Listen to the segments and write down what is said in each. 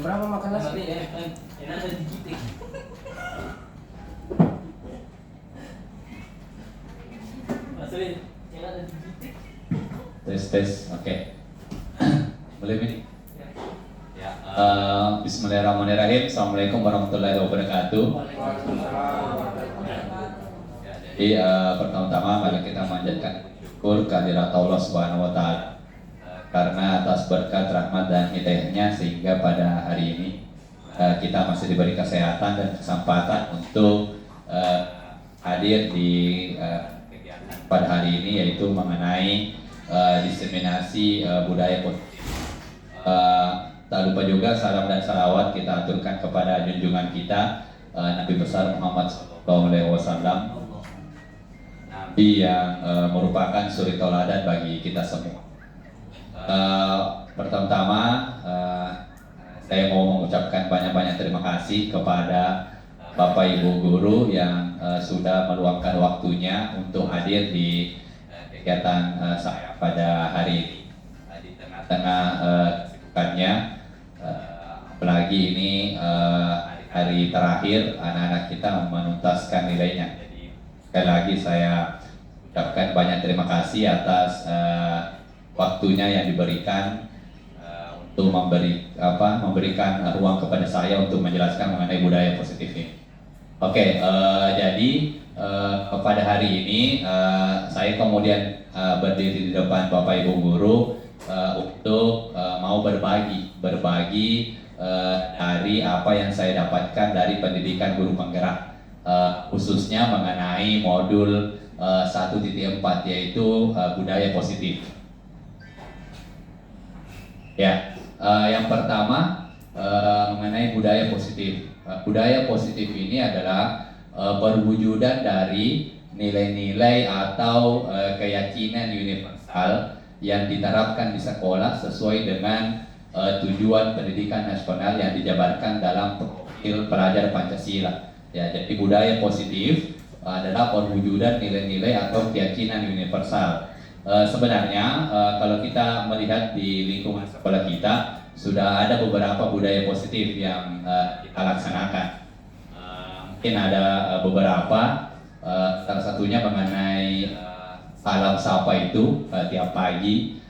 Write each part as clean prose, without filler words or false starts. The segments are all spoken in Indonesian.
Berapa makan nasi? Enak ada digitik. Masukin, enak ada digitik. Tes, oke. Boleh ini? Ya. Bismillahirrahmanirrahim. Assalamualaikum warahmatullahi wabarakatuh. Ya, jadi pertama-tama mari kita manjatkan syukur kehadirat Allah Subhanahu Wa Taala karena atas berkat rahmat dan hidayahnya sehingga pada hari ini kita masih diberi kesehatan dan kesempatan untuk hadir di kegiatan pada hari ini, yaitu mengenai diseminasi budaya positif. Tak lupa juga salam dan salawat kita aturkan kepada junjungan kita Nabi besar Muhammad SAW, Nabi yang merupakan suri tauladan bagi kita semua. Pertama-tama saya mau mengucapkan banyak-banyak terima kasih kepada Bapak Ibu guru yang sudah meluangkan waktunya untuk hadir di kegiatan saya pada hari ini. Di tengah-tengah kesibukannya, apalagi ini hari terakhir anak-anak kita menuntaskan nilainya. Jadi sekali lagi saya ucapkan banyak terima kasih atas waktunya yang diberikan untuk memberikan ruang kepada saya untuk menjelaskan mengenai budaya positif ini. Oke, jadi pada hari ini saya kemudian berdiri di depan Bapak Ibu guru untuk mau berbagi dari apa yang saya dapatkan dari pendidikan guru penggerak, khususnya mengenai modul 1.4, yaitu budaya positif. Ya, yang pertama mengenai budaya positif. Budaya positif ini adalah perwujudan dari nilai-nilai atau keyakinan universal yang diterapkan di sekolah sesuai dengan tujuan pendidikan nasional yang dijabarkan dalam profil pelajar Pancasila. Ya, jadi budaya positif adalah perwujudan nilai-nilai atau keyakinan universal. Sebenarnya kalau kita melihat di lingkungan sekolah kita sudah ada beberapa budaya positif yang kita laksanakan. Mungkin ada beberapa, salah satunya mengenai salam sapa itu tiap pagi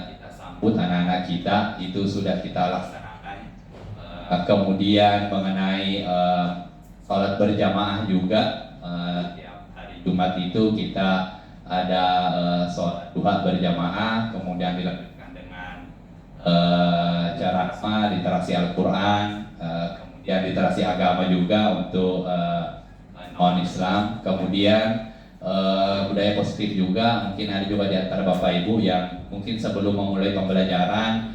kita sambut anak-anak kita, itu sudah kita laksanakan. Kemudian mengenai sholat berjamaah juga, tiap hari Jumat itu kita ada sholat duha berjamaah, kemudian dilanjutkan dengan ceramah, literasi Al-Quran, kemudian literasi agama juga untuk non-Islam. Kemudian budaya positif juga, mungkin ada juga di antara Bapak Ibu yang mungkin sebelum memulai pembelajaran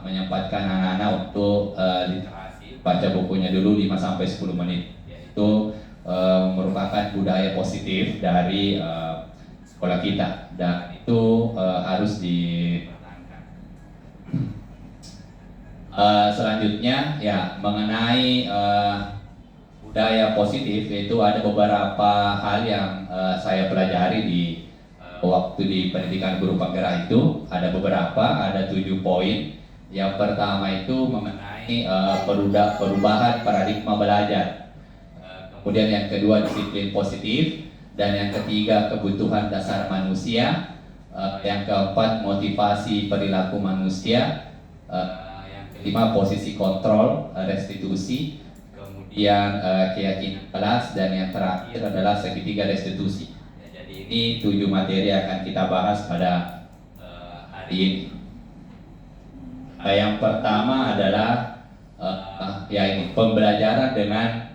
menyempatkan anak-anak untuk literasi, baca bukunya dulu 5-10 menit, yaitu merupakan budaya positif dari sekolah kita, dan itu harus dipertahankan. Selanjutnya ya mengenai budaya positif, itu ada beberapa hal yang saya pelajari di waktu di pendidikan guru penggerak. Itu ada beberapa, ada 7 poin. Yang pertama itu mengenai perubahan paradigma belajar. Kemudian yang kedua disiplin positif, dan yang ketiga kebutuhan dasar manusia, yang keempat motivasi perilaku manusia, yang kelima posisi kontrol restitusi, kemudian keyakinan kelas, dan yang terakhir adalah segitiga restitusi. Jadi ini 7 materi akan kita bahas pada hari ini. Yang pertama adalah pembelajaran dengan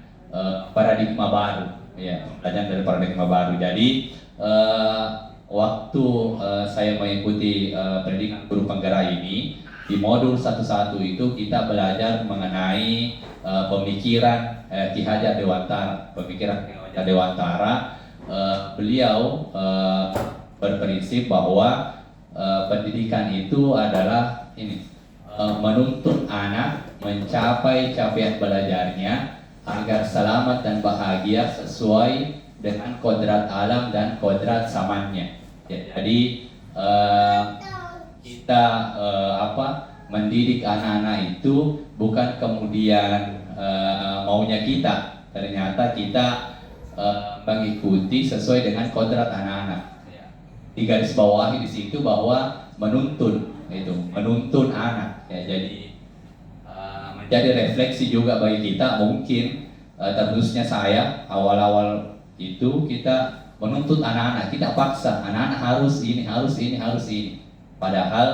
paradigma baru, ya, pelajaran dari paradigma baru. Jadi waktu saya mengikuti pendidikan guru penggerak ini, di modul 1.1 itu kita belajar mengenai pemikiran Ki Hajar Dewantara. Pemikiran Ki Hajar Dewantara, beliau berprinsip bahwa pendidikan itu adalah menuntut anak mencapai capaian belajarnya agar selamat dan bahagia sesuai dengan kodrat alam dan kodrat zamannya. Jadi kita mendidik anak-anak itu bukan kemudian maunya kita. Ternyata kita mengikuti sesuai dengan kodrat anak-anak. Di garis bawahi di situ bahwa menuntun anak. Ya, jadi menjadi refleksi juga bagi kita. Mungkin terkhususnya saya awal-awal itu kita menuntut anak-anak, kita paksa anak-anak harus ini. Padahal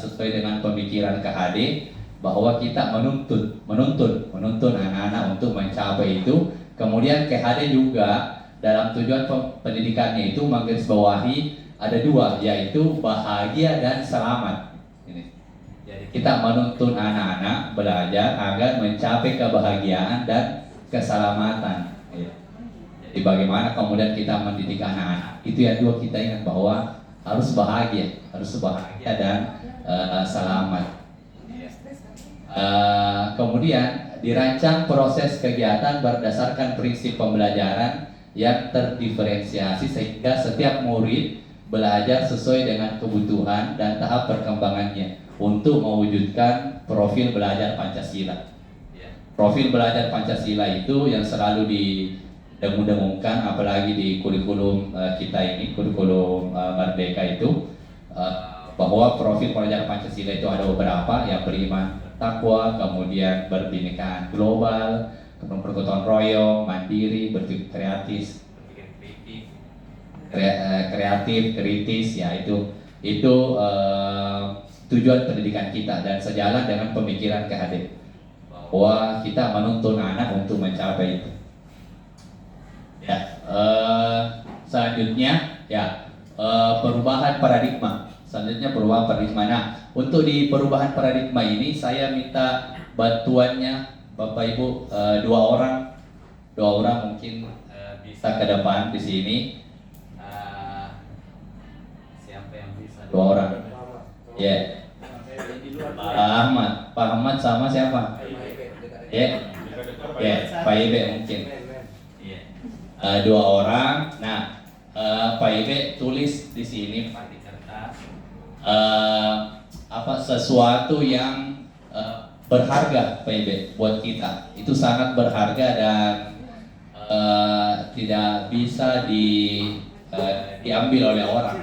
sesuai dengan pemikiran KHD bahwa kita menuntun anak-anak untuk mencapai itu. Kemudian KHD juga dalam tujuan pendidikannya itu menggarisbawahi ada dua, yaitu bahagia dan selamat. Ini. Jadi kita menuntun anak-anak belajar agar mencapai kebahagiaan dan keselamatan. Ya. Jadi bagaimana kemudian kita mendidik anak-anak? Itu yang dua kita ingat bahwa harus bahagia dan selamat. Kemudian dirancang proses kegiatan berdasarkan prinsip pembelajaran yang terdiferensiasi sehingga setiap murid belajar sesuai dengan kebutuhan dan tahap perkembangannya untuk mewujudkan profil belajar Pancasila. Profil belajar Pancasila itu yang selalu didengung-dengungkan, apalagi di kurikulum kita ini, kurikulum Merdeka itu, bahwa profil pelajar Pancasila itu ada beberapa, yang beriman takwa, kemudian berbhinneka global, kemudian bergotong royong, mandiri, berpikir kreatif, kritis, ya itu tujuan pendidikan kita dan sejalan dengan pemikiran KHD bahwa kita menuntun anak untuk mencapai itu. Ya, selanjutnya ya perubahan paradigma. Nah, untuk di perubahan paradigma ini saya minta bantuannya Bapak Ibu, dua orang mungkin bisa ke depan di sini. Siapa yang bisa? Dua orang. Ya. Pak Ahmad sama siapa? Ya. Pak Ibe mungkin. Dua orang. Nah, Pak Ibe tulis di sini Pak di kertas sesuatu yang berharga Pak Ibe buat kita. Itu sangat berharga dan tidak bisa diambil oleh orang.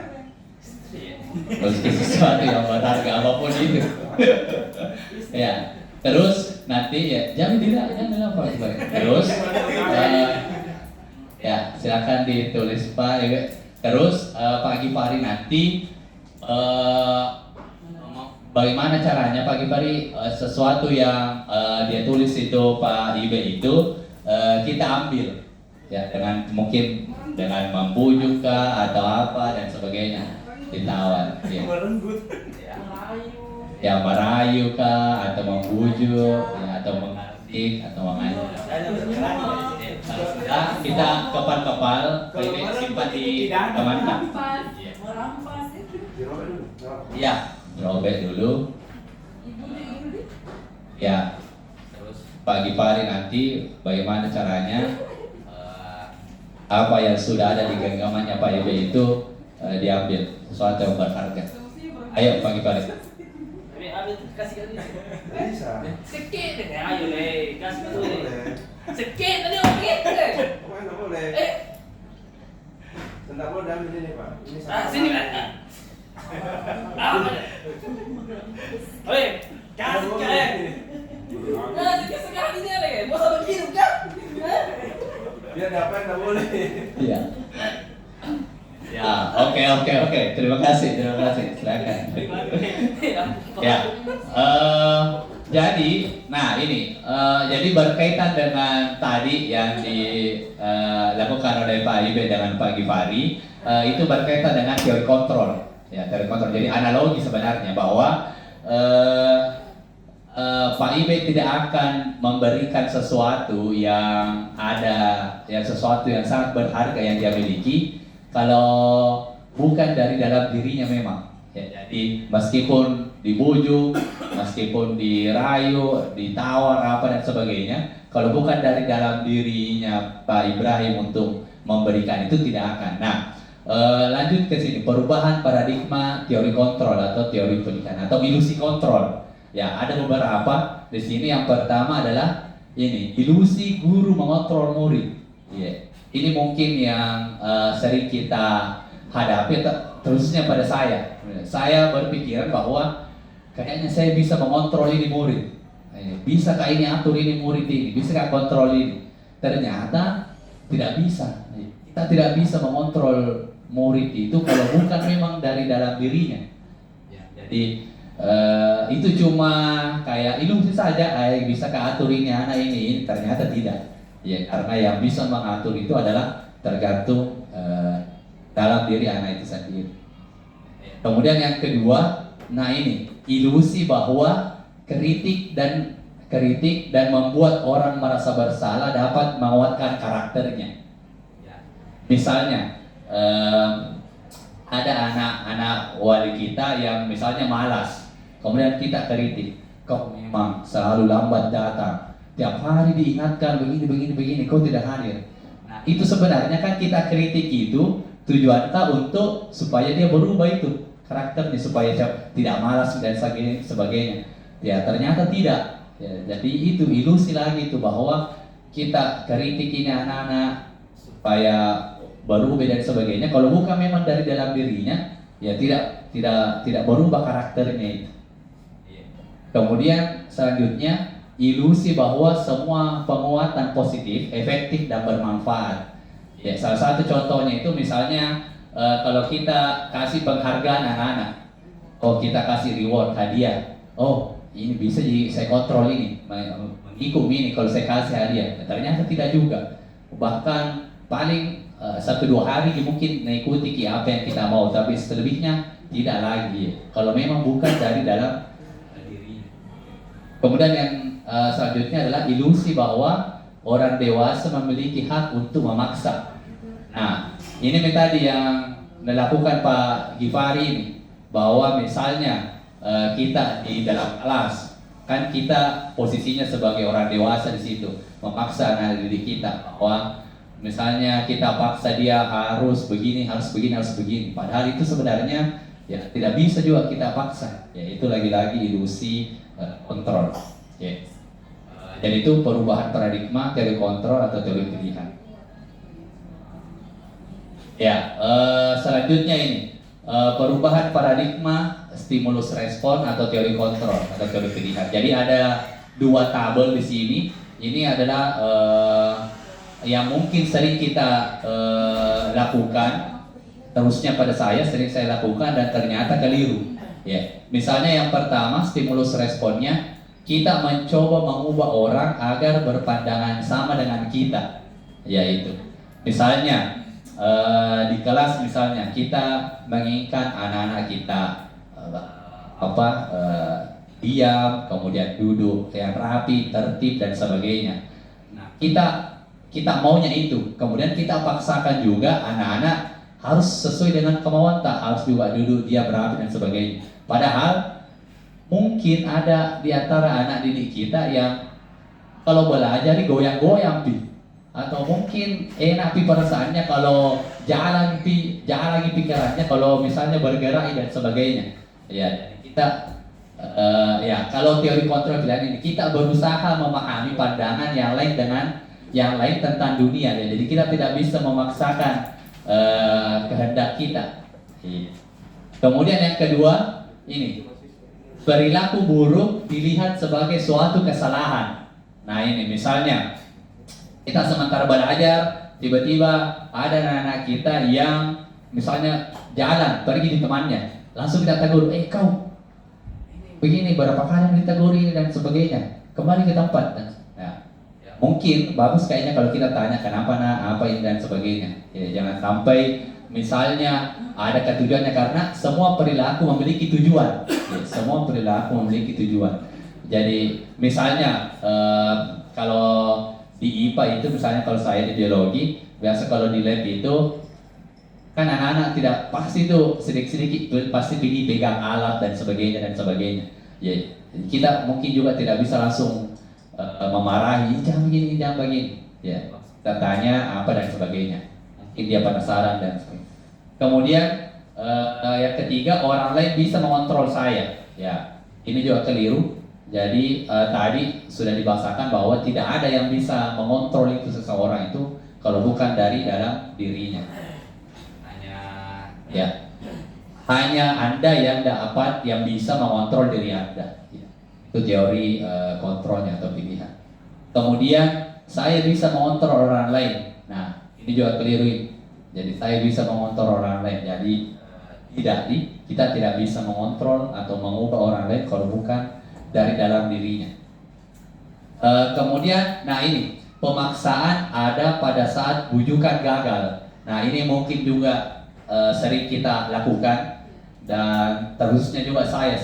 Sesuatu yang berharga apapun itu. Ya. Terus nanti ya jangan apa. Terus ya silakan ditulis Pak. Terus Pak Gifari nanti bagaimana caranya Pak Gifari sesuatu yang dia tulis itu Pak Ibe itu kita ambil ya dengan mungkin dengan membujuk atau apa dan sebagainya ditawar ya merayu atau membujuk ya, atau mengatik atau mengajak. Sudah kita kepal simpan di teman-teman. Ya, robek dulu. Ya, terus Pak Gifari nanti bagaimana caranya apa yang sudah ada di genggamannya Pak Ibe itu diambil sesuatu yang berharga. Ayo Pak Gifari. Kasih Bisa. Sikit deh, ayo deh, kasih dulu. Boleh. Sikit tadi okey deh. Pokoknya nggak boleh. Tidak boleh diambil ini Pak. Ini Sini Pak. Oi, kasih kan. Nah, sikit sekali ni deh. Mau sama begini kan? Biar dapat nggak boleh. Iya. Ya, oke. Terima kasih. Silakan. Ya, jadi, nah ini, jadi berkaitan dengan tadi yang dilakukan oleh Pak Ibe dengan Pak Gifari, itu berkaitan dengan teori kontrol. Ya, teori kontrol. Jadi analogi sebenarnya bahwa Pak Ibe tidak akan memberikan sesuatu yang sesuatu yang sangat berharga yang dia miliki kalau bukan dari dalam dirinya memang. Ya, jadi meskipun dibujuk, meskipun dirayu, ditawar apa dan sebagainya, kalau bukan dari dalam dirinya Pak Ibrahim untuk memberikan itu tidak akan. Nah, lanjut ke sini, perubahan paradigma teori kontrol atau teori pendidikan atau ilusi kontrol. Ya, ada beberapa di sini. Yang pertama adalah ini, ilusi guru mengontrol murid. Ya, ini mungkin yang sering kita hadapi, terusnya pada saya. Saya berpikiran bahwa kayaknya saya bisa mengontrol ini murid. Bisakah ini atur ini murid ini? Bisakah kontrol ini? Ternyata tidak bisa. Kita tidak bisa mengontrol murid itu kalau bukan memang dari dalam dirinya. Ya, jadi itu cuma kayak ilusi saja. Bisakah atur ini anak ini? Ternyata tidak. Ya, karena yang bisa mengatur itu adalah tergantung dalam diri anak itu sendiri. Kemudian yang kedua, nah ini ilusi bahwa kritik dan membuat orang merasa bersalah dapat menguatkan karakternya. Misalnya ada anak-anak wali kita yang misalnya malas, kemudian kita kritik, kau memang selalu lambat datang, tiap hari diingatkan begini, kau tidak hadir. Nah, itu sebenarnya kan kita kritik itu tujuannya untuk supaya dia berubah itu karakternya, supaya tidak malas dan sebagainya. Ya, ternyata tidak. Ya, jadi itu ilusi lagi itu bahwa kita kritik ini anak-anak supaya berubah dan sebagainya. Kalau bukan memang dari dalam dirinya, ya tidak berubah karakternya itu. Kemudian selanjutnya ilusi bahwa semua penguatan positif, efektif dan bermanfaat. Ya, salah satu contohnya itu misalnya kalau kita kasih penghargaan anak-anak, kita kasih reward hadiah, ini bisa jadi saya kontrol ini, mengikut ini kalau saya kasih hadiah. Ternyata tidak juga. Bahkan paling 1-2 hari mungkin mengikuti apa yang kita mau, tapi selebihnya tidak lagi. Kalau memang bukan dari dalam diri. Kemudian yang selanjutnya adalah ilusi bahwa orang dewasa memiliki hak untuk memaksa. Nah, ini tadi yang dilakukan Pak Gifari ini, bahwa misalnya kita di dalam kelas, kan kita posisinya sebagai orang dewasa di situ, memaksa anak didik kita bahwa misalnya kita paksa dia harus begini, padahal itu sebenarnya ya tidak bisa juga kita paksa. Ya, itu lagi-lagi ilusi kontrol. Ya. Jadi itu perubahan paradigma teori kontrol atau teori pilihan. Ya, selanjutnya ini perubahan paradigma stimulus respon atau teori kontrol atau teori pilihan. Jadi ada 2 tabel di sini. Ini adalah yang mungkin sering kita lakukan, terusnya pada saya sering saya lakukan dan ternyata keliru. Ya, misalnya yang pertama stimulus responnya, kita mencoba mengubah orang agar berpandangan sama dengan kita. Yaitu, misalnya di kelas misalnya kita menginginkan anak-anak kita diam, kemudian duduk yang rapi, tertib dan sebagainya. Nah, kita maunya itu, kemudian kita paksakan juga anak-anak harus sesuai dengan kemauan, tak harus juga duduk diam, rapi dan sebagainya. Padahal mungkin ada di antara anak didik kita yang kalau belajar goyang-goyang atau mungkin enak perasaannya kalau jalan lagi pikirannya kalau misalnya bergerak dan sebagainya. Ya, kita kalau teori kontrol pilihan ini kita berusaha memahami pandangan yang lain dengan yang lain tentang dunia. Ya. Jadi kita tidak bisa memaksakan kehendak kita. Kemudian yang kedua ini, perilaku buruk dilihat sebagai suatu kesalahan. Nah ini misalnya kita sementara belajar, tiba-tiba ada anak-anak kita yang misalnya jalan pergi di temannya, langsung kita tegur, kau begini, berapa kali ditegur ini dan sebagainya, kembali ke tempat. Mungkin bagus kayaknya kalau kita tanya kenapa apa ini dan sebagainya. Ya, jangan sampai misalnya ada ketujuannya, karena semua perilaku memiliki tujuan. Ya, semua perilaku memiliki tujuan. Jadi misalnya kalau di IPA itu misalnya kalau saya di biologi, biasa kalau di lab itu kan anak-anak tidak pasti itu sedikit-sedikit pasti pergi pegang alat dan sebagainya. Ya, kita mungkin juga tidak bisa langsung memarahi, jangan begini. Ya, kita tanya apa dan sebagainya. Mungkin dia penasaran dan sebagainya. Kemudian yang ketiga, orang lain bisa mengontrol saya. Ya, ini juga keliru. Jadi tadi sudah dibahasakan bahwa tidak ada yang bisa mengontrol itu seseorang itu kalau bukan dari dalam dirinya. Hanya Anda yang dapat yang bisa mengontrol diri Anda. Ya. Itu teori kontrolnya atau pilihan. Kemudian saya bisa mengontrol orang lain. Nah, ini juga keliru. Jadi saya bisa mengontrol orang lain. Jadi kita tidak bisa mengontrol atau mengubah orang lain kalau bukan dari dalam dirinya. Kemudian, nah ini pemaksaan ada pada saat bujukan gagal. Nah ini mungkin juga sering kita lakukan dan terusnya juga saya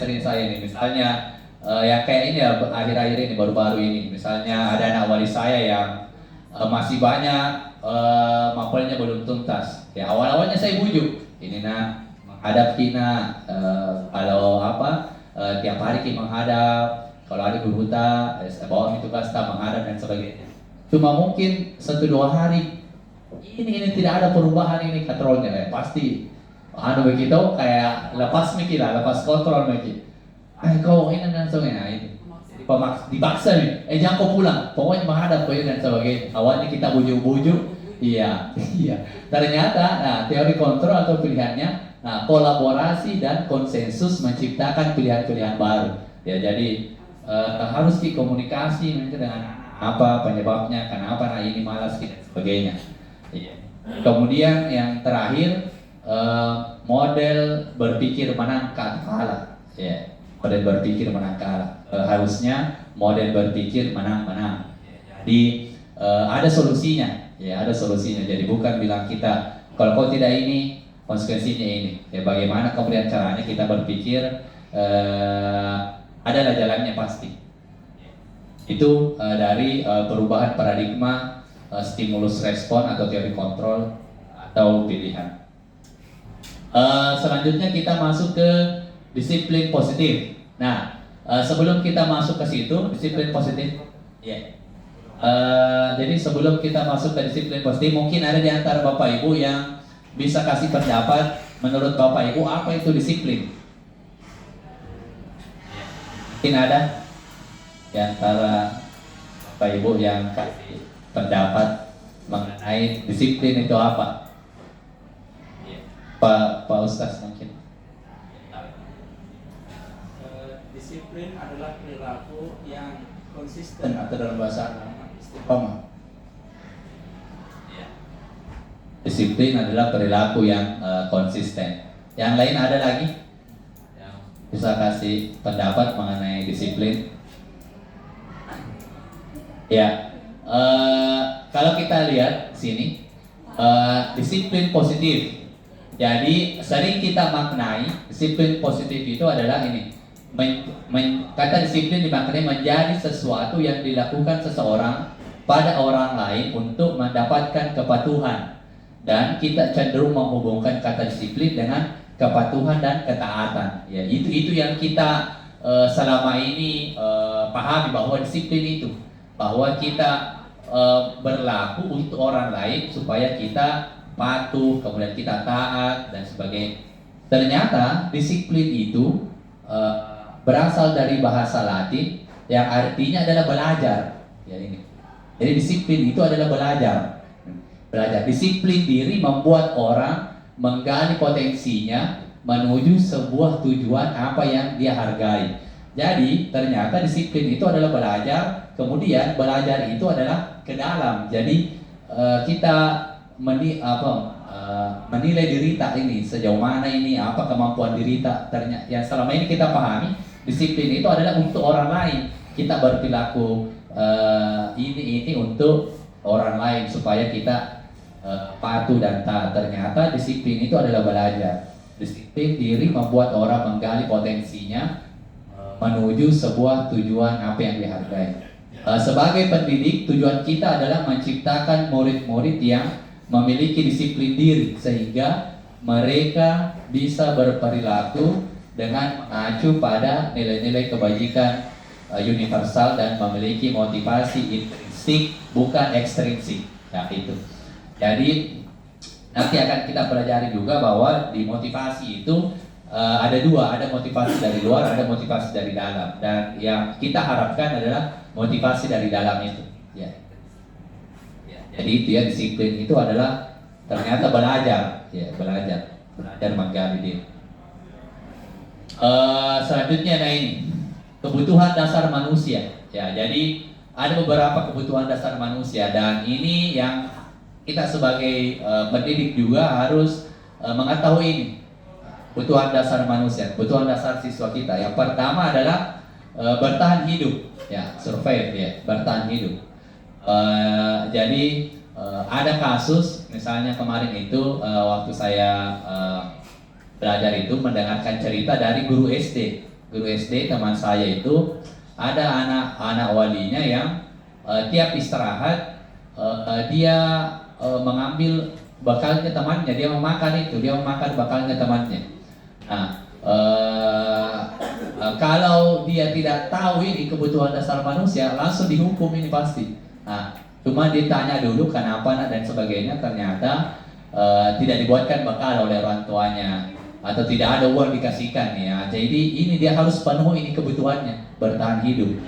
ini. Misalnya yang kayak ini ya akhir-akhir ini baru-baru ini. Misalnya ada anak wali saya yang masih banyak mapelnya belum tuntas. Ya awal-awalnya saya bujuk. Ini nak menghadapi nak kalau apa? Tiap hari kita menghadap, kalau ada guru buta, bawa itu kasta menghadap dan sebagainya. Cuma mungkin 1-2 hari ini tidak ada perubahan ini kontrolnya ya. Pasti begitu kayak lepas kontrol mikir. Kau ini dan sebagainya ini. Dipaksa nih, jangan kau pulang, pokoknya menghadap kau dan sebagainya. Awalnya kita bujuk-bujuk, iya. Ternyata, nah teori kontrol atau pilihannya. Nah, kolaborasi dan konsensus menciptakan pilihan-pilihan baru. Ya, jadi harus dikomunikasi dengan apa penyebabnya, kenapa nah ini malas dan sebagainya. Ya. Kemudian yang terakhir model berpikir menang kalah. Ya, model berpikir menang kalah. Harusnya model berpikir menang-menang. Jadi ada solusinya. Ya, ada solusinya. Jadi bukan bilang kita kalau kau tidak ini konsekuensinya ini, ya bagaimana kemudian caranya kita berpikir adalah jalannya pasti. Itu dari perubahan paradigma stimulus respon atau teori kontrol atau pilihan. Selanjutnya kita masuk ke disiplin positif. Nah, sebelum kita masuk ke situ disiplin positif, jadi sebelum kita masuk ke disiplin positif, mungkin ada di antara Bapak Ibu yang bisa kasih pendapat menurut Bapak Ibu apa itu disiplin? Mungkin ada di antara Bapak Ibu yang kasih pendapat mengenai disiplin itu apa? Pak Ustaz mungkin. Disiplin adalah perilaku yang konsisten Atau dalam bahasa istiqomah. Disiplin adalah perilaku yang konsisten. Yang lain ada lagi yang bisa kasih pendapat mengenai disiplin? Ya, kalau kita lihat sini disiplin positif. Jadi sering kita maknai disiplin positif itu adalah ini. Kata disiplin dimaknai menjadi sesuatu yang dilakukan seseorang pada orang lain untuk mendapatkan kepatuhan. Dan kita cenderung menghubungkan kata disiplin dengan kepatuhan dan ketaatan. Ya, itu yang kita selama ini pahami bahwa disiplin itu bahwa kita berlaku untuk orang lain supaya kita patuh, kemudian kita taat dan sebagainya. Ternyata disiplin itu berasal dari bahasa Latin yang artinya adalah belajar. Ya ini. Jadi disiplin itu adalah belajar. Disiplin diri membuat orang menggali potensinya menuju sebuah tujuan apa yang dia hargai. Jadi ternyata disiplin itu adalah belajar, kemudian belajar itu adalah ke dalam. Jadi kita menilai diri tak ini sejauh mana ini apa kemampuan diri tak. Ternyata yang selama ini kita pahami disiplin itu adalah untuk orang lain. Kita berperilaku ini untuk orang lain supaya kita patuh dan taat. Ternyata disiplin itu adalah belajar. Disiplin diri membuat orang menggali potensinya menuju sebuah tujuan apa yang dihargai. Sebagai pendidik, tujuan kita adalah menciptakan murid-murid yang memiliki disiplin diri sehingga mereka bisa berperilaku dengan mengacu pada nilai-nilai kebajikan universal dan memiliki motivasi intrinsik bukan ekstrinsik. Nah itu. Jadi nanti akan kita pelajari juga bahwa di motivasi itu ada dua, ada motivasi dari luar, ada motivasi dari dalam. Dan yang kita harapkan adalah motivasi dari dalam itu. Ya. Jadi itu ya, disiplin itu adalah ternyata belajar, ya belajar menggali diri. Selanjutnya nah ini kebutuhan dasar manusia. Ya, jadi ada beberapa kebutuhan dasar manusia dan ini yang kita sebagai pendidik juga harus mengetahui ini. Kebutuhan dasar manusia, kebutuhan dasar siswa kita. Yang pertama adalah bertahan hidup, ya, survive, ya, bertahan hidup. Jadi ada kasus, misalnya kemarin itu waktu saya belajar itu mendengarkan cerita dari guru SD. Guru SD teman saya itu ada anak walinya yang tiap istirahat dia mengambil bakalnya temannya, dia memakan bakalnya temannya. Nah, kalau dia tidak tahu ini kebutuhan dasar manusia, langsung dihukum ini pasti. Nah, cuma ditanya dulu kenapa nak dan sebagainya, ternyata tidak dibuatkan bakal oleh orang tuanya atau tidak ada uang dikasihkan ya. Jadi ini dia harus penuhi ini kebutuhannya, bertahan hidup.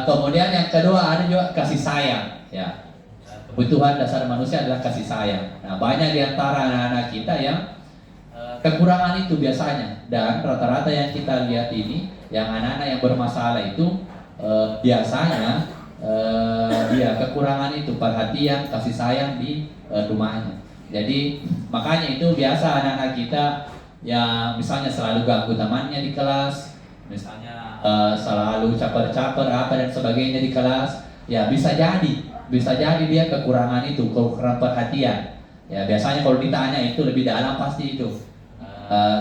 Kemudian yang kedua ada juga kasih sayang ya. Kebutuhan dasar manusia adalah kasih sayang. Nah, banyak di antara anak-anak kita yang kekurangan itu biasanya, dan rata-rata yang kita lihat ini yang anak-anak yang bermasalah itu biasanya dia kekurangan itu perhatian, kasih sayang di rumahnya. Jadi makanya itu biasa anak-anak kita yang misalnya selalu ganggu temannya di kelas, misalnya selalu caper-caper apa dan sebagainya di kelas, ya bisa jadi dia kekurangan itu, kekurangan perhatian. Ya biasanya kalau ditanya itu lebih dalam pasti itu.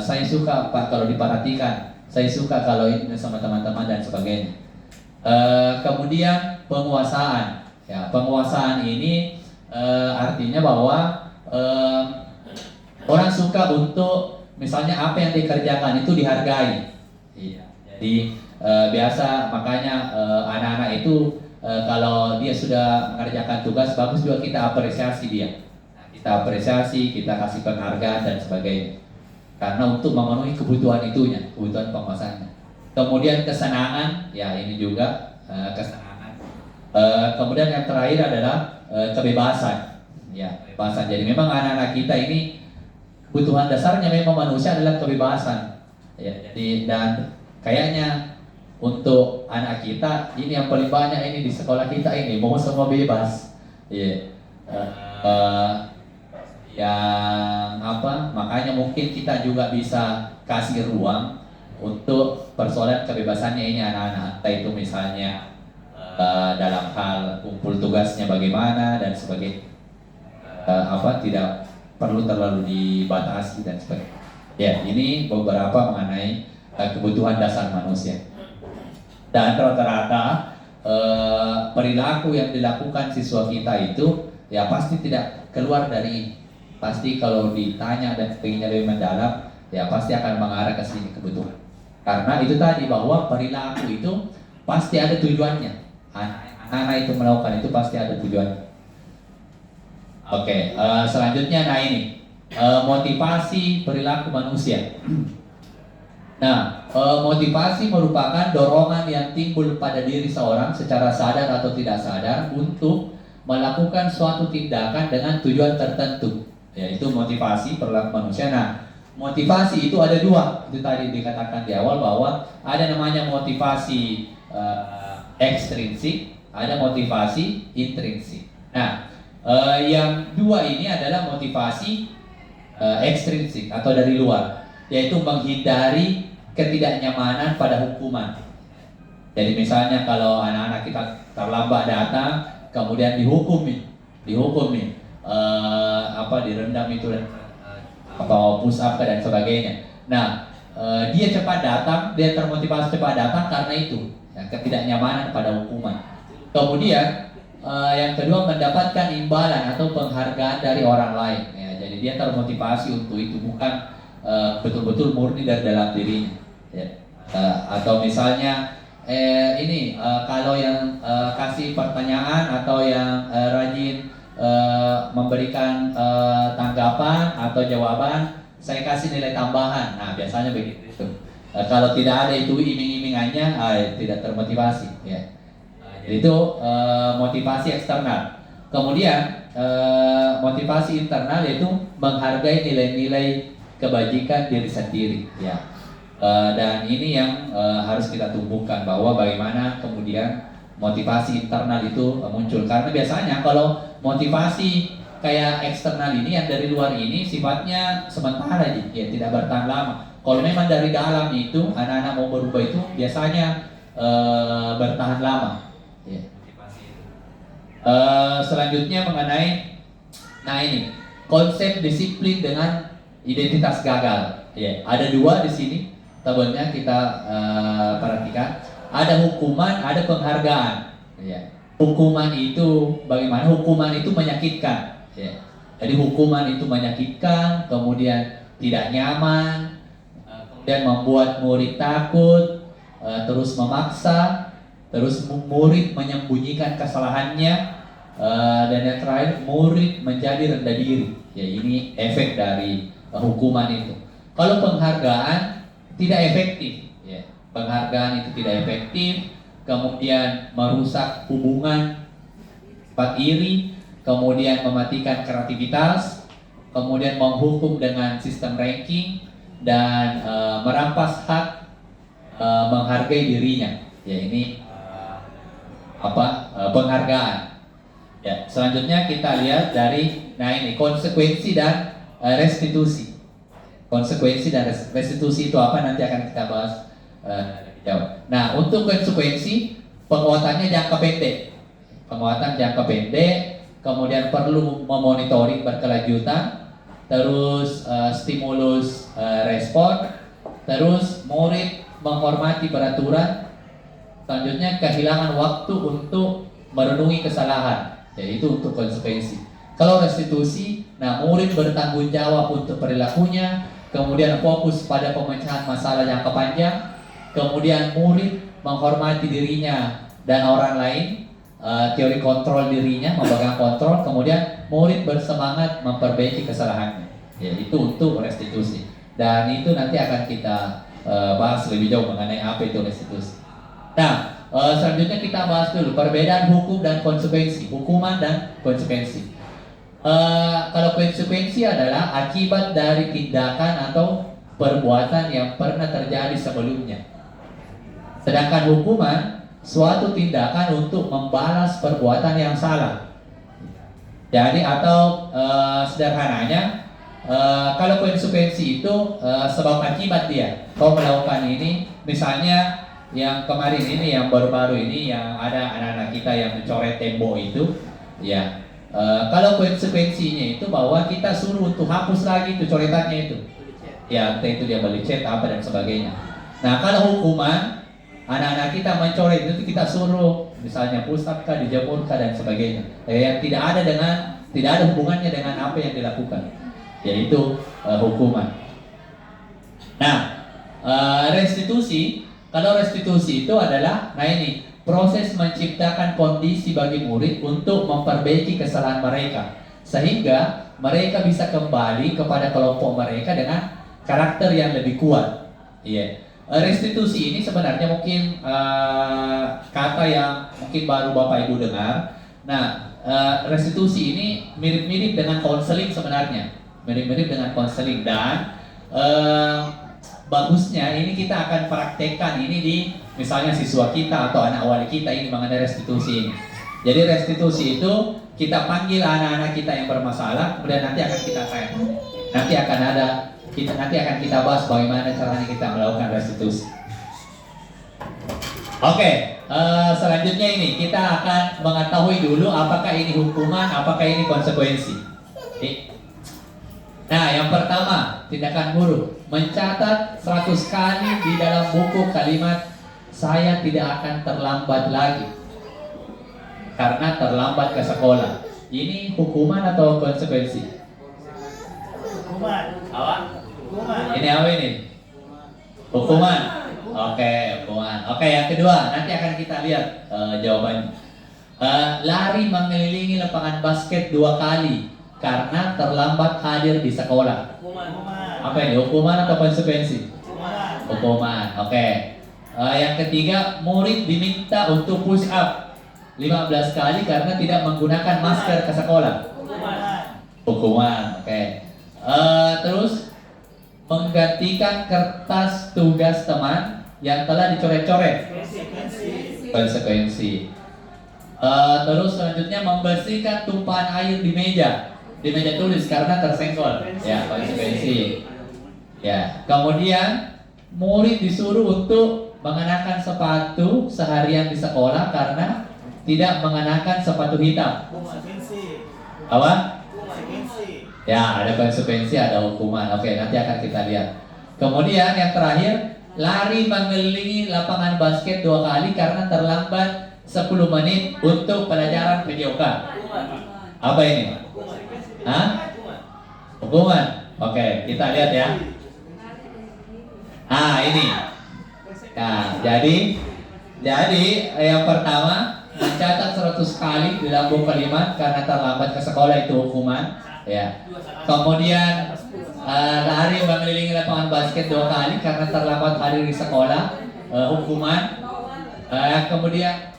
Saya suka Pak kalau diperhatikan, saya suka kalau ini sama teman-teman dan sebagainya. Kemudian penguasaan, ya penguasaan ini artinya bahwa orang suka untuk misalnya apa yang dikerjakan itu dihargai. Iya. Jadi biasa makanya anak-anak itu kalau dia sudah mengerjakan tugas bagus juga kita apresiasi dia. Kita apresiasi, kita kasih penghargaan dan sebagainya. Karena untuk memenuhi kebutuhan itunya, kebutuhan penguasaannya. Kemudian kesenangan, ya ini juga kesenangan. Kemudian yang terakhir adalah kebebasan, ya kebebasan. Jadi memang anak-anak kita ini kebutuhan dasarnya memang manusia adalah kebebasan. Ya, jadi dan kayaknya untuk anak kita ini yang paling banyak ini di sekolah kita ini mau semua bebas. Ya. Yang apa makanya mungkin kita juga bisa kasih ruang untuk persoalan kebebasannya ini anak-anak, entah itu misalnya dalam hal kumpul tugasnya bagaimana dan sebagainya, tidak perlu terlalu dibatasi dan sebagainya. Ya ini beberapa mengenai kebutuhan dasar manusia. Dan rata-rata perilaku yang dilakukan siswa kita itu ya pasti tidak keluar dari, pasti kalau ditanya dan pengennya lebih mendalam ya pasti akan mengarah ke sini kebutuhan. Karena itu tadi bahwa perilaku itu pasti ada tujuannya. Anak-anak itu melakukan itu pasti ada tujuannya. Oke, selanjutnya nah ini motivasi perilaku manusia. Nah, motivasi merupakan dorongan yang timbul pada diri seorang secara sadar atau tidak sadar untuk melakukan suatu tindakan dengan tujuan tertentu. Yaitu motivasi perilaku manusia. Nah, motivasi itu ada dua. Itu tadi dikatakan di awal bahwa ada namanya motivasi ekstrinsik, ada motivasi intrinsik. Nah, yang dua ini adalah motivasi ekstrinsik atau dari luar, yaitu menghindari ketidaknyamanan pada hukuman. Jadi misalnya kalau anak-anak kita terlambat datang, kemudian dihukumi, direndam itu dan push up dan sebagainya. Nah, dia cepat datang, dia termotivasi cepat datang karena itu, ya, ketidaknyamanan pada hukuman. Kemudian yang kedua mendapatkan imbalan atau penghargaan dari orang lain. Ya, jadi dia termotivasi untuk itu, bukan betul-betul murni dari dalam dirinya. Ya. Atau misalnya kalau yang kasih pertanyaan atau yang rajin memberikan tanggapan atau jawaban saya kasih nilai tambahan. Nah, biasanya begitu. Kalau tidak ada itu iming-imingannya, tidak termotivasi. Ya. Jadi itu motivasi eksternal. Kemudian motivasi internal yaitu menghargai nilai-nilai kebajikan diri sendiri. Ya. Dan ini yang harus kita tumbuhkan, bahwa bagaimana kemudian motivasi internal itu muncul. Karena biasanya kalau motivasi kayak eksternal ini yang dari luar ini sifatnya sementara, ya tidak bertahan lama. Kalau memang dari dalam itu anak-anak mau berubah itu biasanya bertahan lama. Ya. Selanjutnya mengenai, nah ini konsep disiplin dengan identitas gagal. Ya, ada dua di sini. Tabelnya kita perhatikan. Ada hukuman, ada penghargaan. Ya. Hukuman itu bagaimana? Hukuman itu menyakitkan. Ya. Jadi hukuman itu menyakitkan, kemudian tidak nyaman, kemudian membuat murid takut, terus memaksa, terus murid menyembunyikan kesalahannya, dan yang terakhir murid menjadi rendah diri. Ya, ini efek dari hukuman itu. Kalau penghargaan tidak efektif, ya. Penghargaan itu tidak efektif, kemudian merusak hubungan, sifat iri, kemudian mematikan kreativitas, kemudian menghukum dengan sistem ranking, dan merampas hak menghargai dirinya. Ya, ini penghargaan. Ya, selanjutnya kita lihat dari, nah ini konsekuensi dan restitusi. Konsekuensi dan restitusi itu apa, nanti akan kita bahas lebih jauh. Nah, untuk konsekuensi, penguatannya jangka pendek. Penguatan jangka pendek, kemudian perlu memonitoring berkelanjutan, terus stimulus respon, terus murid menghormati peraturan, selanjutnya kehilangan waktu untuk merenungi kesalahan, yaitu untuk konsekuensi. Kalau restitusi, nah murid bertanggung jawab untuk perilakunya, kemudian fokus pada pemecahan masalah jangka panjang, kemudian murid menghormati dirinya dan orang lain, teori kontrol dirinya, memegang kontrol, kemudian murid bersemangat memperbaiki kesalahannya. Ya, itu untuk restitusi. Dan itu nanti akan kita bahas lebih jauh mengenai apa itu restitusi. Nah, selanjutnya kita bahas dulu perbedaan hukum dan konsekuensi, hukuman dan konsekuensi. Kalau konsekuensi adalah akibat dari tindakan atau perbuatan yang pernah terjadi sebelumnya. Sedangkan hukuman suatu tindakan untuk membalas perbuatan yang salah. Jadi atau sederhananya, kalau konsekuensi itu sebab akibat dia. Kau melakukan ini, misalnya yang kemarin ini, yang baru-baru ini, yang ada anak-anak kita yang mencoret tembok itu, ya. Kalau konsekuensinya itu bahwa kita suruh untuk hapus lagi itu coretannya itu, ya entah itu dia beli cat apa dan sebagainya. Nah, kalau hukuman, anak-anak kita mencoret itu kita suruh misalnya pusat kah, dijemur kah dan sebagainya, yang tidak ada hubungannya dengan apa yang dilakukan, yaitu hukuman. Nah, restitusi, kalau restitusi itu adalah, nah ini proses menciptakan kondisi bagi murid untuk memperbaiki kesalahan mereka, sehingga mereka bisa kembali kepada kelompok mereka dengan karakter yang lebih kuat. Iya. Restitusi ini sebenarnya mungkin kata yang mungkin baru Bapak Ibu dengar. Nah, restitusi ini mirip-mirip dengan konseling sebenarnya, mirip-mirip dengan konseling, dan bagusnya ini kita akan praktekkan ini di misalnya siswa kita atau anak wali kita ini mengenai restitusi ini. Jadi restitusi itu kita panggil anak-anak kita yang bermasalah, kemudian nanti akan kita tanya. Nanti akan kita bahas bagaimana caranya kita melakukan restitusi. Oke, selanjutnya ini kita akan mengetahui dulu apakah ini hukuman, apakah ini konsekuensi. Nah, yang pertama, tindakan guru mencatat 100 kali di dalam buku kalimat "saya tidak akan terlambat lagi" karena terlambat ke sekolah. Ini hukuman atau konsekuensi? Hukuman. Apa? Hukuman. Ini apa ini? Hukuman. Oke, hukuman. Oke, yang kedua, nanti akan kita lihat jawabannya. Lari mengelilingi lapangan basket 2 kali karena terlambat hadir di sekolah. Hukuman. Apa ini? Hukuman atau konsekuensi? Hukuman. Hukuman. Oke. Yang ketiga, murid diminta untuk push up 15 kali karena tidak menggunakan masker ke sekolah. Hukuman. Hukuman. Oke. Terus menggantikan kertas tugas teman yang telah dicoret-coret. Konsekuensi. Terus selanjutnya membersihkan tumpahan air di meja tulis karena tersenggol. Ya, konsekuensi. Ya, kemudian murid disuruh untuk mengenakan sepatu seharian di sekolah karena tidak mengenakan sepatu hitam. Konsekuensi. Apa? Konsekuensi. Ya, ada konsekuensi, ada hukuman. Oke, nanti akan kita lihat. Kemudian yang terakhir, lari mengelilingi lapangan basket 2 kali karena terlambat 10 menit untuk pelajaran PJOK. Apa ini? Hah? Hukuman. Oke, kita lihat ya. Ini. Nah, jadi yang pertama mencatat 100 kali di lambung kalimat karena terlambat ke sekolah, itu hukuman. Ya. Kemudian lari mengelilingi lapangan basket 2 kali karena terlambat hadir di sekolah, hukuman. Kemudian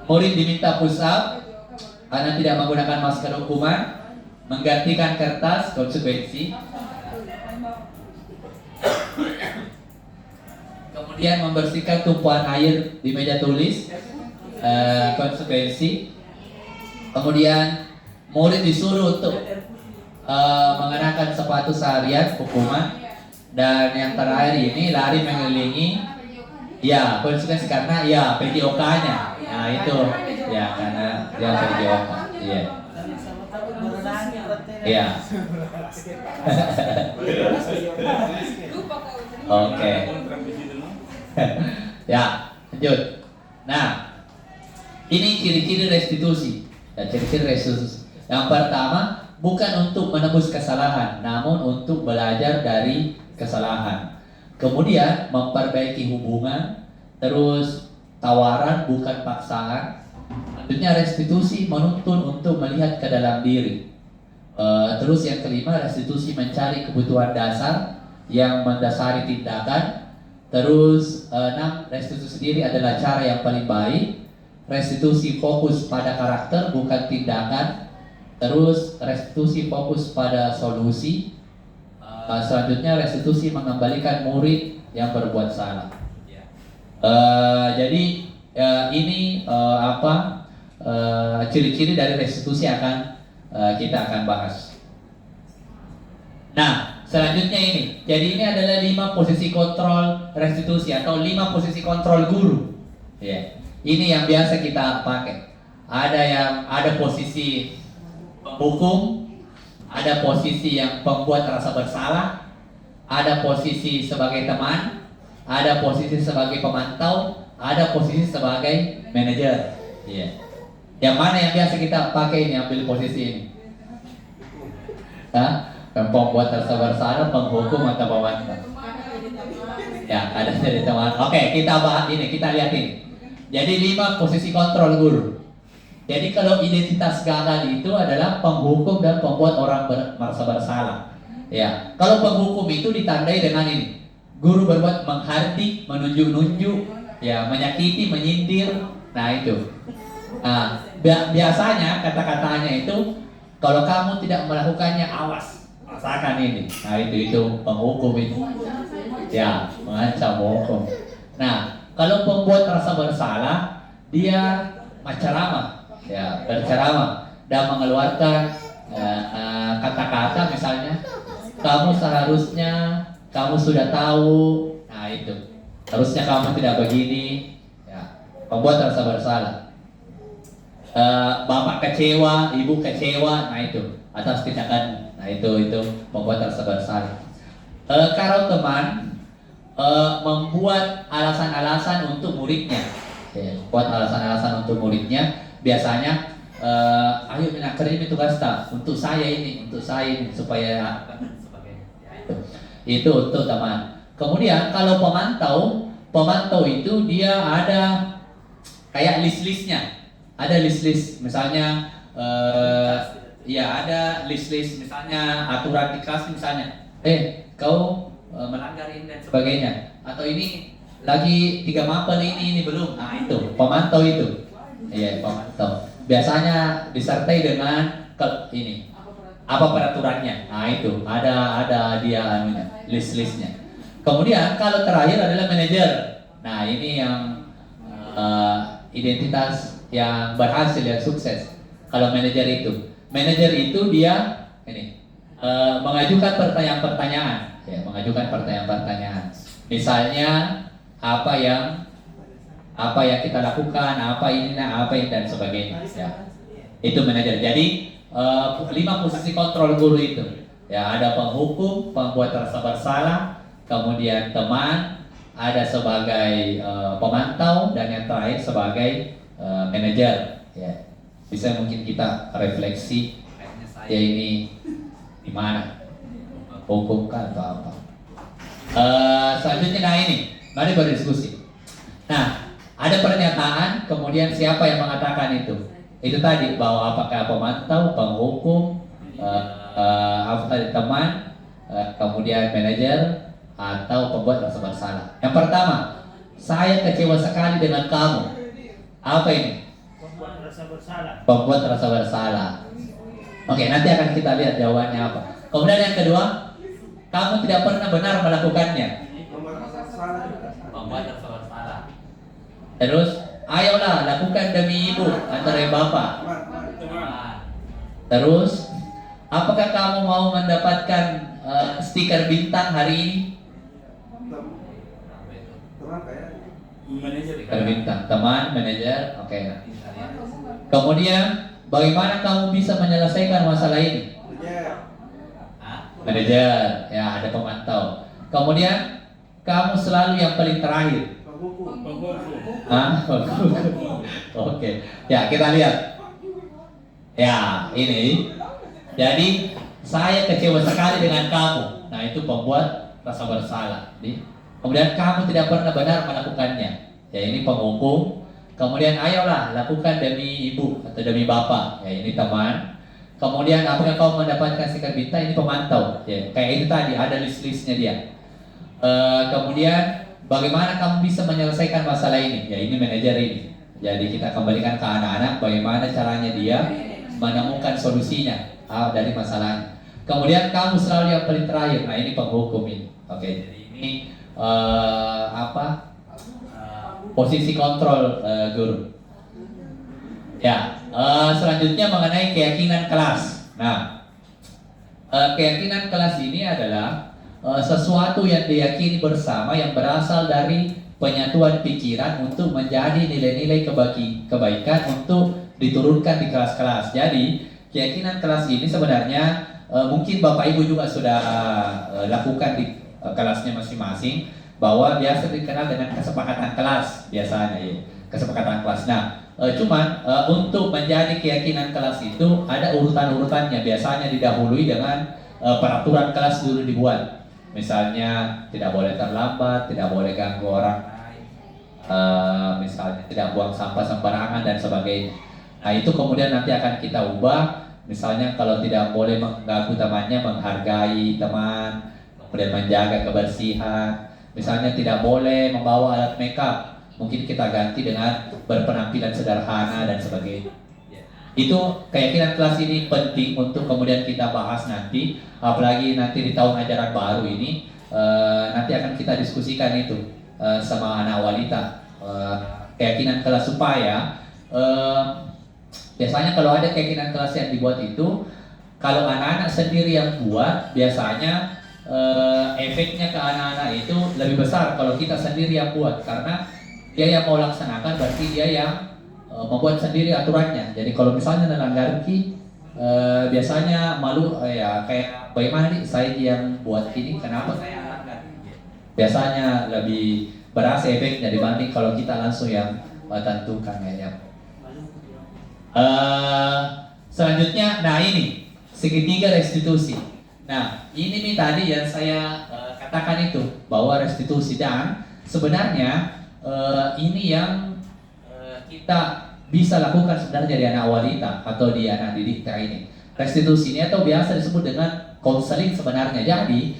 murid diminta push up karena tidak menggunakan masker, hukuman. Menggantikan kertas, konsekuensi. Kemudian membersihkan tumpahan air di meja tulis, konsekuensi. Kemudian murid disuruh untuk mengenakan sepatu seharian, hukuman. Dan yang terakhir ini lari mengelilingi, ya konsekuensi karena ya PJOK-nya. Nah itu ya karena dia PJOK. Iya. Iya. Oke. Ya, lanjut. Nah, ini ciri-ciri restitusi. Ya, ciri-ciri restitusi. Yang pertama, bukan untuk menebus kesalahan, namun untuk belajar dari kesalahan. Kemudian memperbaiki hubungan, terus tawaran bukan paksaan. Selanjutnya restitusi menuntun untuk melihat ke dalam diri. Terus yang kelima, restitusi mencari kebutuhan dasar yang mendasari tindakan. Terus 6, restitusi sendiri adalah cara yang paling baik. Restitusi fokus pada karakter bukan tindakan. Terus restitusi fokus pada solusi. Selanjutnya restitusi mengembalikan murid yang berbuat salah. Jadi ini ciri-ciri dari restitusi kita akan bahas. Nah, selanjutnya ini. Jadi ini adalah 5 posisi kontrol restitusi atau 5 posisi kontrol guru. Ya. Ini yang biasa kita pakai. Ada posisi penghukum, ada posisi yang pembuat rasa bersalah, ada posisi sebagai teman, ada posisi sebagai pemantau, ada posisi sebagai manajer. Ya. Yang mana yang biasa kita pakai ini, ambil posisi ini? Pembuat rasa bersalah, penghukum atau pemantau? Ya, ada jadi teman. Oke, kita bahas ini, kita lihat ini. Jadi 5 posisi kontrol guru. Jadi kalau identitas gagal itu adalah penghukum dan pembuat orang merasa bersalah. Ya, kalau penghukum itu ditandai dengan ini. Guru berbuat menghardik, menunjuk-nunjuk, ya, menyakiti, menyindir. Nah itu. Nah, biasanya kata-katanya itu, kalau kamu tidak melakukannya, awas, rasakan ini. Nah itu penghukum itu. Ya, mengancam hukum. Nah, kalau pembuat rasa bersalah, dia macaramah, ya, berceramah dan mengeluarkan kata-kata misalnya, kamu seharusnya, kamu sudah tahu, nah itu, harusnya kamu tidak begini, ya, pembuat rasa bersalah. Bapak kecewa, ibu kecewa, nah itu atas tindakan, nah itu membuat rasa bersalah. Kalau teman membuat alasan-alasan untuk muridnya, ya, buat alasan-alasan untuk muridnya, biasanya ayo nak kirim tugas tak untuk saya ini supaya sebagainya. Itu untuk teman. Kemudian kalau pemantau itu dia ada kayak list-listnya. Ada list-list, misalnya ya ada list-list misalnya aturan di kelas misalnya, kau melanggar ini dan sebagainya, atau ini lagi 3 mapel ini belum, nah itu pemantau itu, iya pemantau. Biasanya disertai dengan ini apa peraturannya, nah itu ada dia anunya list-listnya. Kemudian kalau terakhir adalah manajer, nah ini yang identitas yang berhasil yang sukses. Kalau manajer itu dia ini mengajukan pertanyaan-pertanyaan, ya, mengajukan pertanyaan-pertanyaan. Misalnya apa yang kita lakukan, apa ini, apa ini dan sebagainya. Ya. Itu manajer. Jadi 5 posisi kontrol guru itu. Ya, ada penghukum, pembuat rasa bersalah, kemudian teman, ada sebagai pemantau, dan yang terakhir sebagai manajer. Ya. Bisa mungkin kita refleksi, saya ini di mana, hukum kan atau apa. Selanjutnya, nah ini, mari berdiskusi. Nah, ada pernyataan, kemudian siapa yang mengatakan itu? Itu tadi bahwa apakah pemantau, penghukum, apa tadi teman, kemudian manajer atau pembuat rasa bersalah. Yang pertama, saya kecewa sekali dengan kamu. Apa ini? Membuat rasa bersalah. Pembuat rasa bersalah. Oke, nanti akan kita lihat jawabannya apa. Kemudian yang kedua, kamu tidak pernah benar melakukannya. Nomor rasa salah juga. Membuat rasa bersalah. Terus, ayolah lakukan demi ibu antara bapak. Terus, apakah kamu mau mendapatkan stiker bintang hari ini? Teman kayak Manajer. Stiker bintang, teman, manajer, oke. Kemudian, bagaimana kamu bisa menyelesaikan masalah ini? Manajer, ya ada pemantau. Kemudian, kamu selalu yang paling terakhir. Oke. Ya, kita lihat. Ya, ini. Jadi, saya kecewa sekali dengan kamu. Nah, itu pembuat rasa bersalah. Kemudian, kamu tidak pernah benar melakukannya. Ya, ini penghukum. Kemudian, ayolah lakukan demi ibu atau demi bapak. Ya, ini teman. Kemudian, apakah kamu mendapatkan stiker bintang? Ini pemantau. Ya, kayak itu tadi, ada list-listnya dia. Kemudian, bagaimana kamu bisa menyelesaikan masalah ini? Ya, ini manajer ini. Jadi kita kembalikan ke anak-anak bagaimana caranya dia menemukan solusinya dari masalahnya. Kemudian kamu selalu yang paling terakhir. Nah, ini penghukum ini. Oke, jadi ini posisi kontrol guru. Ya, selanjutnya mengenai keyakinan kelas. Nah, keyakinan kelas ini adalah sesuatu yang diyakini bersama yang berasal dari penyatuan pikiran untuk menjadi nilai-nilai kebaikan untuk diturunkan di kelas-kelas. Jadi keyakinan kelas ini sebenarnya mungkin Bapak Ibu juga sudah lakukan di kelasnya masing-masing, bahwa biasa dikenal dengan kesepakatan kelas biasanya ya, kesepakatan kelas. Nah, cuman untuk menjadi keyakinan kelas itu ada urutan-urutannya. Biasanya didahului dengan peraturan kelas dulu dibuat. Misalnya tidak boleh terlambat, tidak boleh ganggu orang lain, misalnya tidak buang sampah sembarangan dan sebagainya. Nah, itu kemudian nanti akan kita ubah. Misalnya kalau tidak boleh mengganggu temannya, menghargai teman, kemudian menjaga kebersihan. Misalnya tidak boleh membawa alat makeup, mungkin kita ganti dengan berpenampilan sederhana dan sebagainya. Itu keyakinan kelas ini penting untuk kemudian kita bahas nanti, apalagi nanti di tahun ajaran baru ini nanti akan kita diskusikan itu sama anak wanita, keyakinan kelas supaya biasanya kalau ada keyakinan kelas yang dibuat itu, kalau anak-anak sendiri yang buat, biasanya efeknya ke anak-anak itu lebih besar kalau kita sendiri yang buat, karena dia yang mau laksanakan berarti dia yang membuat sendiri aturannya. Jadi kalau misalnya melanggar biasanya malu, ya kayak bagaimana nih saya yang buat ini, kenapa saya langgar? Biasanya lebih berasa efeknya dibanding kalau kita langsung yang tentukan ya. Selanjutnya, nah ini segitiga restitusi. Nah ini nih tadi yang saya katakan itu, bahwa restitusi, dan sebenarnya ini yang kita bisa lakukan sebenarnya di anak wanita atau di anak didik kita ini. restitusi ini atau biasa disebut dengan konseling sebenarnya. Jadi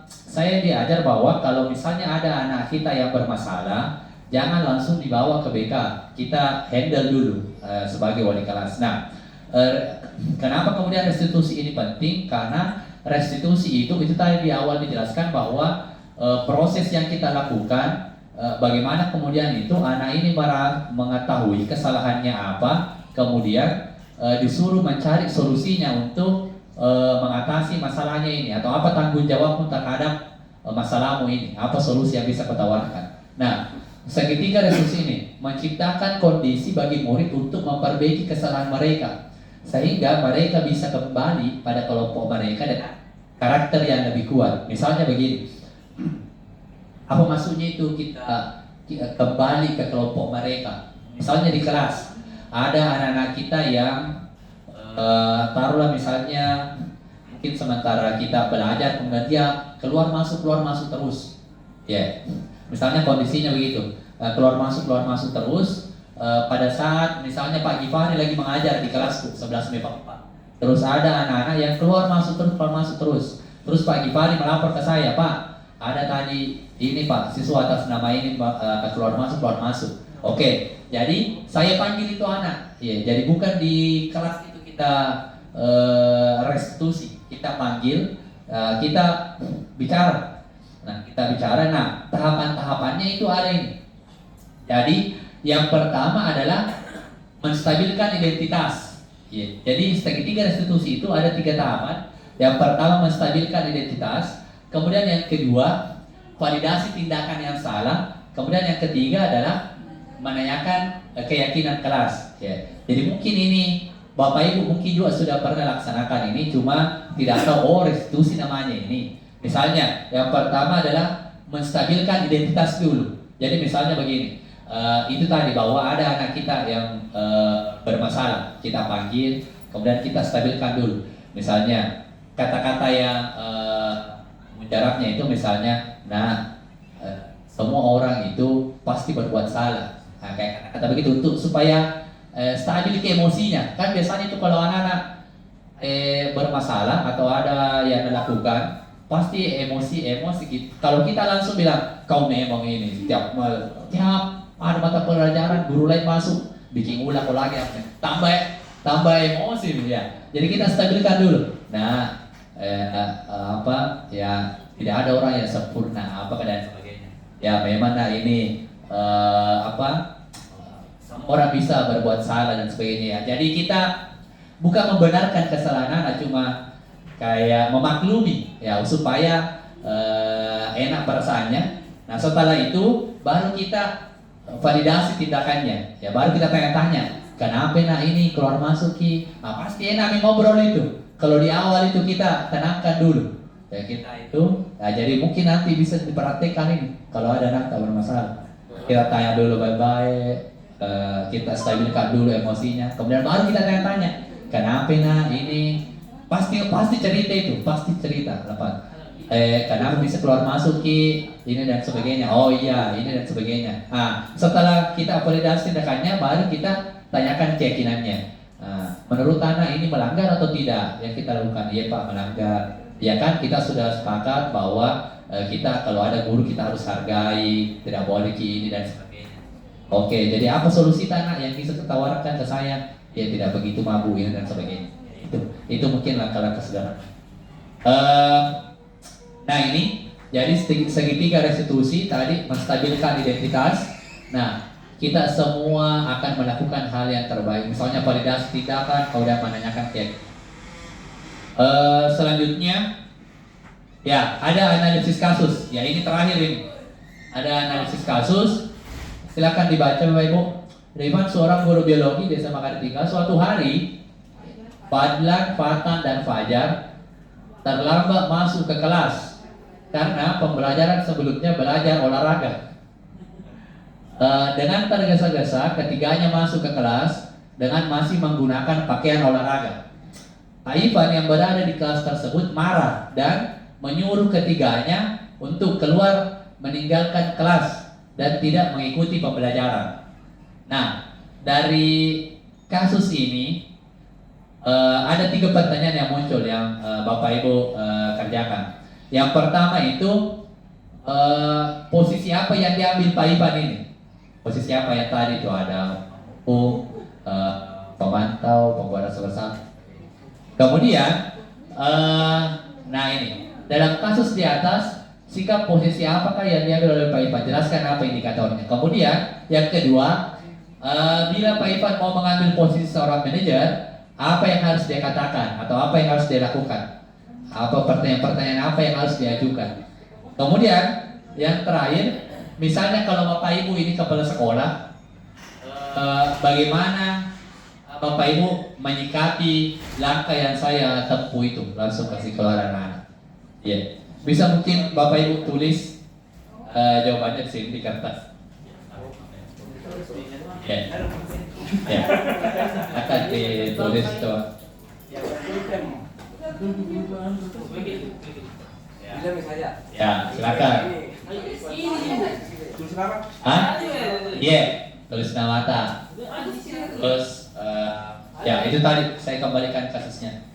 saya diajar bahwa kalau misalnya ada anak kita yang bermasalah, jangan langsung dibawa ke BK, kita handle dulu sebagai wali kelas. Nah, kenapa kemudian restitusi ini penting? Karena restitusi itu tadi di awal dijelaskan bahwa proses yang kita lakukan, bagaimana kemudian itu anak ini mengetahui kesalahannya apa, kemudian disuruh mencari solusinya untuk mengatasi masalahnya ini, atau apa tanggung jawabmu terhadap masalahmu ini, apa solusi yang bisa kau tawarkan. Nah, segitiga restitusi ini menciptakan kondisi bagi murid untuk memperbaiki kesalahan mereka, sehingga mereka bisa kembali pada kelompok mereka dengan karakter yang lebih kuat. Misalnya begini, apa maksudnya itu kita kembali ke kelompok mereka? Misalnya di kelas ada anak-anak kita yang taruhlah misalnya mungkin sementara kita belajar kemudian dia keluar masuk terus, ya. Misalnya kondisinya begitu, keluar masuk terus. Pada saat misalnya Pak Gifari lagi mengajar di kelasku 11 MIPA 4, terus ada anak-anak yang keluar masuk terus. Terus Pak Gifari melapor ke saya, Pak, ada tadi ini Pak, siswa atas nama ini keluar masuk. Oke, jadi saya panggil itu anak. Ya, jadi bukan di kelas itu kita restitusi, kita panggil, kita bicara. Nah, tahapan-tahapannya itu ada ini. Jadi yang pertama adalah menstabilkan identitas. Ya, jadi segitiga restitusi itu ada 3 tahapan. Yang pertama menstabilkan identitas, kemudian yang kedua validasi tindakan yang salah, kemudian yang ketiga adalah menanyakan keyakinan kelas. Ya. Jadi mungkin ini Bapak Ibu mungkin juga sudah pernah laksanakan ini, cuma tidak tahu restitusi namanya ini. Misalnya yang pertama adalah menstabilkan identitas dulu. Jadi misalnya begini, itu tadi bahwa ada anak kita yang bermasalah, kita panggil, kemudian kita stabilkan dulu. Misalnya kata-kata yang mujarabnya itu misalnya, semua orang itu pasti berbuat salah. Nah, kayak kata begitu untuk supaya stabil ke emosinya. Kan biasanya itu kalau anak-anak bermasalah atau ada yang dilakukan pasti emosi gitu. Kalau kita langsung bilang kau memang ini tiap ada mata pelajaran guru lain masuk bikin ulang lagi tambah emosi ya. Jadi kita stabilkan dulu. Nah, tidak ada orang yang sempurna dan sebagainya. Ya memang ini orang bisa berbuat salah dan sebagainya. Jadi kita bukan membenarkan kesalahan anak, cuma kayak memaklumi ya supaya enak perasaannya. Nah setelah itu baru kita validasi tindakannya. Ya baru kita tanya-tanya, kenapa ini keluar masuk ki? Nah, pasti enak ngobrol itu. Kalau di awal itu kita tenangkan dulu. Ya kita itu. Nah, jadi mungkin nanti bisa diperhatikan ini. Kalau ada anak tak bermasalah, kita tanya dulu baik-baik. Kita stabilkan dulu emosinya. Kemudian baru kita tanya-tanya, kenapa ini? Pasti cerita lepas. Kenapa bisa keluar masuk ki ini dan sebagainya. Oh iya, ini dan sebagainya. Setelah kita validasi tindakannya, baru kita tanyakan keyakinannya. Menurut anak ini melanggar atau tidak yang kita lakukan? Iya Pak, melanggar. Ya kan kita sudah sepakat bahwa kita kalau ada guru kita harus hargai, tidak boleh ki ini dan sebagainya. Oke, jadi apa solusi anak yang bisa ditawarkan ke saya? Ya tidak begitu mabuk ini dan sebagainya. Itu mungkin langkah-langkah sederhana. Nah ini jadi segitiga restitusi tadi menstabilkan identitas. Nah kita semua akan melakukan hal yang terbaik. Misalnya validasi tindakan, kemudian menanyakan keyakinan. Selanjutnya ya ada analisis kasus. Ya ini terakhir ini. Ada analisis kasus. Silakan dibaca Bapak Ibu. Riman seorang guru biologi desa Makartika suatu hari Fadlan, Fatan dan Fajar terlambat masuk ke kelas karena pembelajaran sebelumnya belajar olahraga. Dengan tergesa-gesa ketiganya masuk ke kelas dengan masih menggunakan pakaian olahraga. Ivan yang berada di kelas tersebut marah dan menyuruh ketiganya untuk keluar meninggalkan kelas dan tidak mengikuti pembelajaran. Nah, dari kasus ini ada 3 pertanyaan yang muncul yang Bapak Ibu kerjakan. Yang pertama itu posisi apa yang diambil Pak Ivan ini? Posisi apa yang tadi itu ada pemantau, pembuat rasa bersama. Kemudian, nah ini dalam kasus di atas, sikap posisi apakah yang diambil oleh Pak Ivan? Jelaskan apa indikatornya. Kemudian, yang kedua, bila Pak Ivan mau mengambil posisi seorang manajer, apa yang harus dia katakan atau apa yang harus dia lakukan? Apa pertanyaan-pertanyaan apa yang harus diajukan? Kemudian, yang terakhir, misalnya kalau Bapak Ibu ini kepala sekolah, bagaimana Bapak Ibu menyikapi langkah yang saya tempuh itu? Langsung kasih keluar anak-anak. Ya, bisa mungkin Bapak Ibu tulis jawabannya di sini di kertas. Ya, ya, akan ditulis itu. Bisa misalnya. Ya, silakan. Tulis apa? Hah? Iya, tulis nama ta. Terus, ya itu tadi saya kembalikan kasusnya.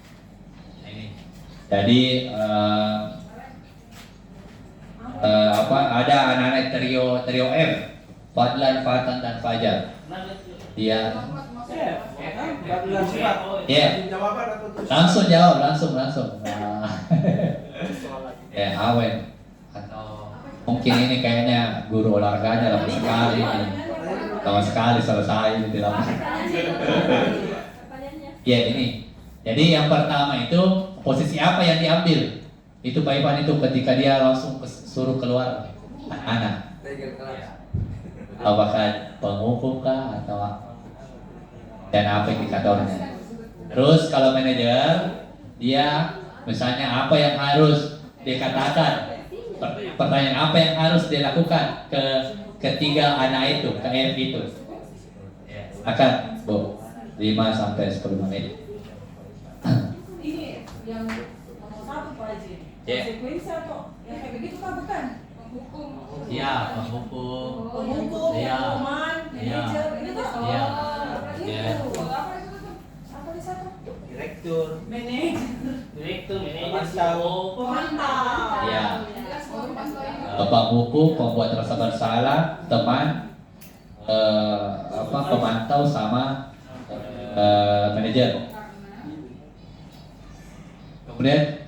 Ini. Jadi ada anak-anak trio F, Fadlan, Fatan dan Fajar. Dia Jawaban atau tulis? langsung jawab, langsung. Ya, awen atau mungkin ini kayaknya guru olahraganya lama sekali ini. Lama sekali selesai ini tidak. Ya ini. Jadi yang pertama itu posisi apa yang diambil? Itu Pak Ivan itu ketika dia langsung suruh keluar anak. Apakah pengukuh kah atau apa? Dan apa indikatornya? Terus kalau manajer dia misalnya apa yang harus dikatakan? Pertanyaan apa yang harus dilakukan ke ketiga anak itu, ke F itu? Akan, Bu, 5 sampai 10 menit. Ini yang nomor 1 Pak Haji. Konsekuensi atau yang kayak begitu kan bukan? Penghukum. Iya, penghukum. Penghukum, Iya. hukuman, manajer, ini tuh. Iya. Iya. Apa itu tuh? Apa di satu? Direktur, Manajer. pemantau, Pemantau. Iya. Penghukum, pembuat rasa bersalah, teman, pemantau sama manajer. Kemudian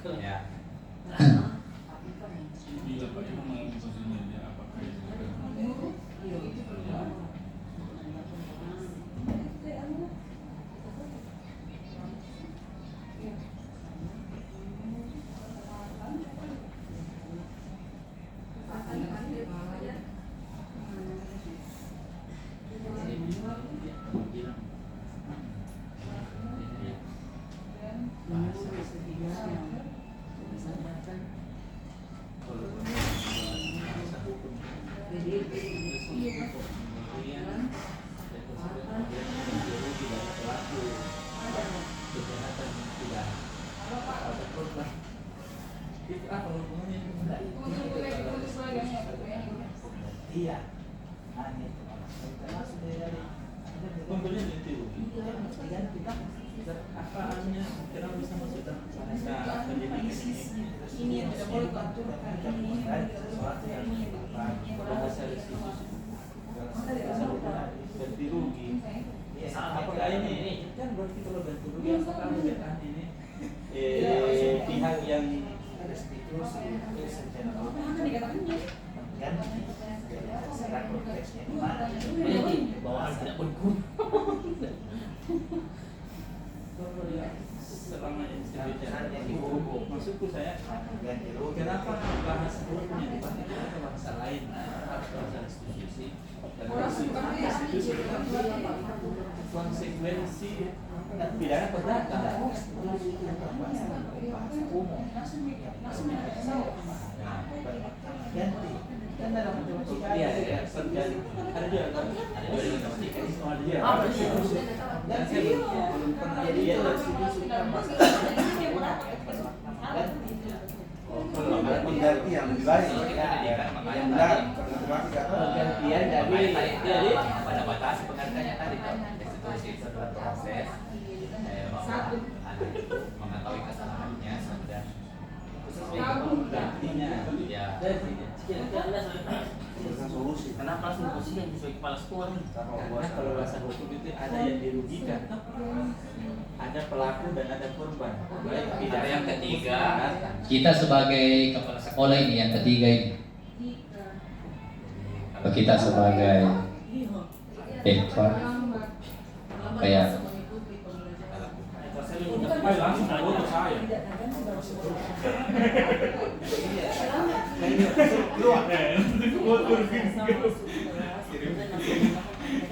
ya. Iya. Pembelian itu. Apaannya kenapa bisa masuk dalam Ini yang tidak boleh diatur. ganti rugi. Apakah ini kan berarti kalau ganti rugi apakah memberikan ini pihak yang restitusi secara Bawaan tidak berguna. selama bicara hukum maksudku saya kenapa bahasa hukumnya dipakai ke bahasa lain harus bahasa restitusi dan restitusi konsekuensi dan pidana perdata ganti kan dalam matematika ada ada juga matematika ada juga dan saya belum pernah lihat restitusi Mengganti yang lebih baik. Yang benar. otomatis apa? Gantian Makanya tadi jadi pada batasi pengertiannya tadi tuh restitusi itu adalah proses bahwa anak itu mengetahui kesalahannya dan gantinya. ya Kira-kira Anda sampai Tentang solusi. kenapa langsung posisinya sebagai kepala sekolah nih? Karena kalau bahasa hukum itu ada yang dirugikan, ada pelaku dan ada korban. Baik ada pidana yang ketiga datang. kita sebagai kepala sekolah ini yang ketiga ini kalau kita sebagai kayak langsung foto saya.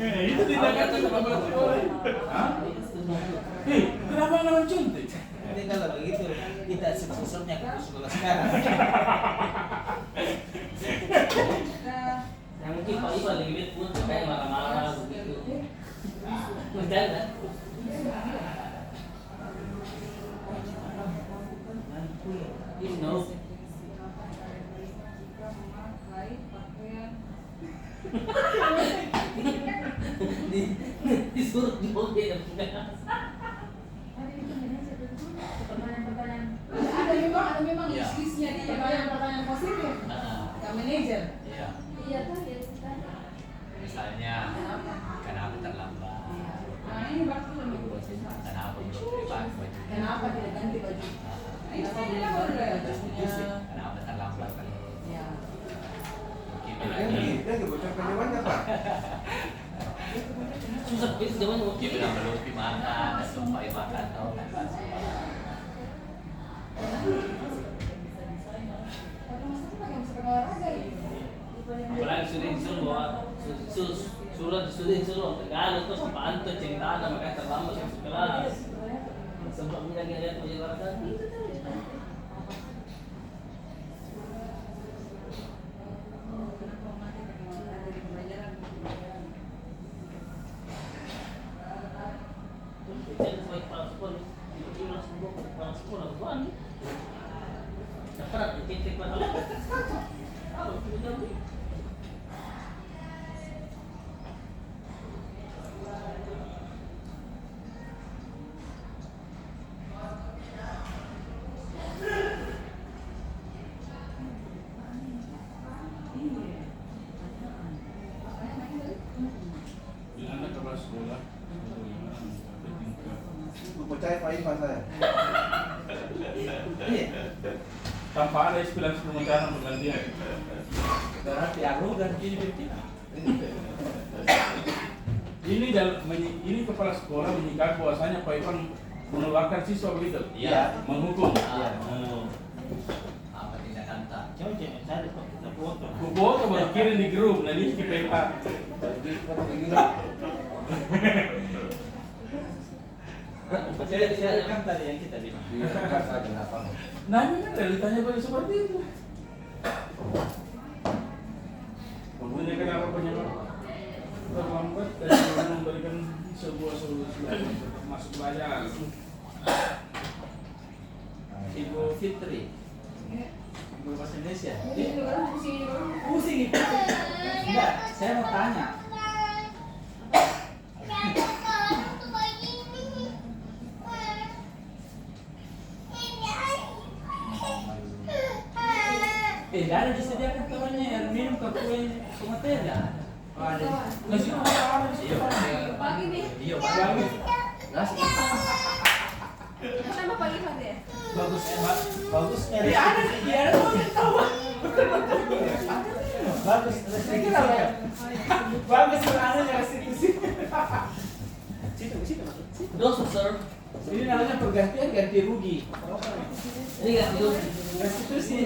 Itu tindakan kepala sekolah. Hah? Kenapa nggak mencontek? Nanti kalau begitu kita susunnya ke sekolah sekarang. Yang mungkin Pak Iwan lagi bed pun kayak marah-marah begitu. Bercanda. You know. Disuruh joget. Ada memang Ya. istisnya di pertanyaan positif. nah, Ke manajer. iya. Iya tadi. Misalnya kenapa terlambat, Nah ini berarti lebih. kenapa belum terlibat baju, Kenapa tidak ganti baju? Kenapa belum bajunya? kenapa terlambat kalau Ya. mungkin Dia kebocoran jawabannya Pak. Susah itu jawabannya. mungkin bilang belum dimakan dan lupa makan atau kan Apalagi sudah disuruh bawa sudah disuruh Tagalog terus pantau cerita makanya terlambat yang sekelas. Sebabnya lihat penjelasan. Jadi sebagai kepala sekolah, itu langsung bawa ke kepala sekolah bukan? Cepat dicek pada kalau sudah Bila Anda kepala sekolah, Percaya Pak Ivan saya. Iya. tanpa ada istilah pembicaraan pergantian. Berarti arogan ini berarti. Ini kepala sekolah menyikapi bahwasanya Pak Ivan mengeluarkan siswa begitu. Iya. Menghukum. Iya. Oh. apa tindakan tak Coba cari kok kita foto. Foto baru kirim di grup, nanti di PK. Saya kan tadi yang kita bilang. Nah ini kan realitanya baru seperti itu. Kemudian kenapa penyebab terlambat dan belum memberikan sebuah solusi untuk masuk pelajaran. Ibu Fitri. Ibu bahasa Indonesia. Pusing. Pusing itu. Enggak, saya mau tanya. Enggak ada disediakan kawannya air minum ke kue hotel ya. Oh, ada. Nasi apa? Pagi nih. iya Bagus. Nasi. Kenapa pagi pagi ya? Bagus, bagus. Iya ada nih, dia ada tuh tahu. Bagus. Bagus penangannya restitusi. Situ masuk. dosa sir. Ini namanya pergantian ganti rugi. Ini nggak tidur. Restitusi.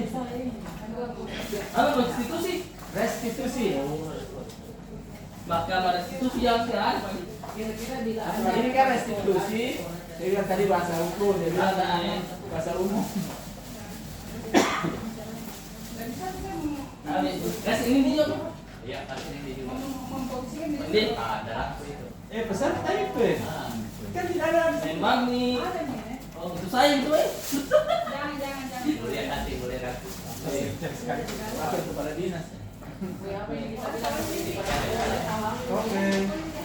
Apa restitusi? Restitusi. Mahkamah restitusi yang sekarang. Kira-kira bila Ini kan restitusi. Dia bilang tadi bahasa hukum, dia bilang bahasa umum. Kasih ini dia apa? iya kasih ini di memposisikan diri. Ini ada itu Pesan type. Kan tidak ada. memang nih. Ada nih. Oh itu saya itu Jangan. boleh kasih Atau kepala dinas. Oke.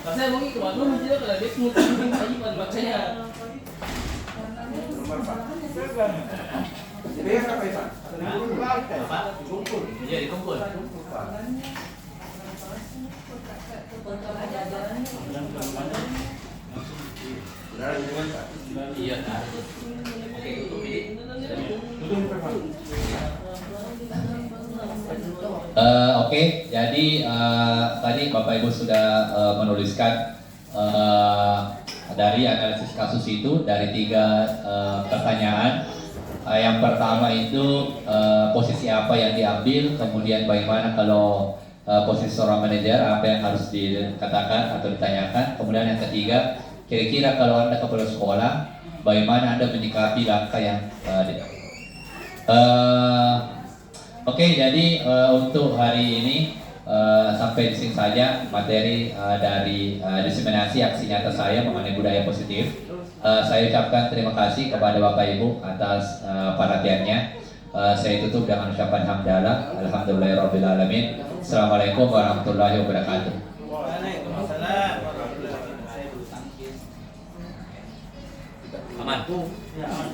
Kasi mo ito, ano mo dito kala bes mo tingin ayi pan bacanya. Nomor Pak. Dia apa Pak? Apa? Dikumpul. Iya, dikumpul. Benar dengan Pak. Iya, kan. Oke, tutup ini. Oke, jadi tadi Bapak Ibu sudah menuliskan dari analisis kasus itu dari 3 pertanyaan. Yang pertama itu posisi apa yang diambil, kemudian bagaimana kalau posisi seorang manajer apa yang harus dikatakan atau ditanyakan. Kemudian yang ketiga, kira-kira kalau Anda kepala sekolah, bagaimana Anda menyikapi langkah yang Oke, jadi untuk hari ini sampai di sini saja materi dari diseminasi aksi nyata saya mengenai budaya positif. Saya ucapkan terima kasih kepada Bapak Ibu atas perhatiannya. Saya tutup dengan ucapan hamdalah. Alhamdulillahirrabbilalamin. Assalamualaikum warahmatullahi wabarakatuh. Waalaikumsalam warahmatullahi wabarakatuh. Aman. Ya, aman.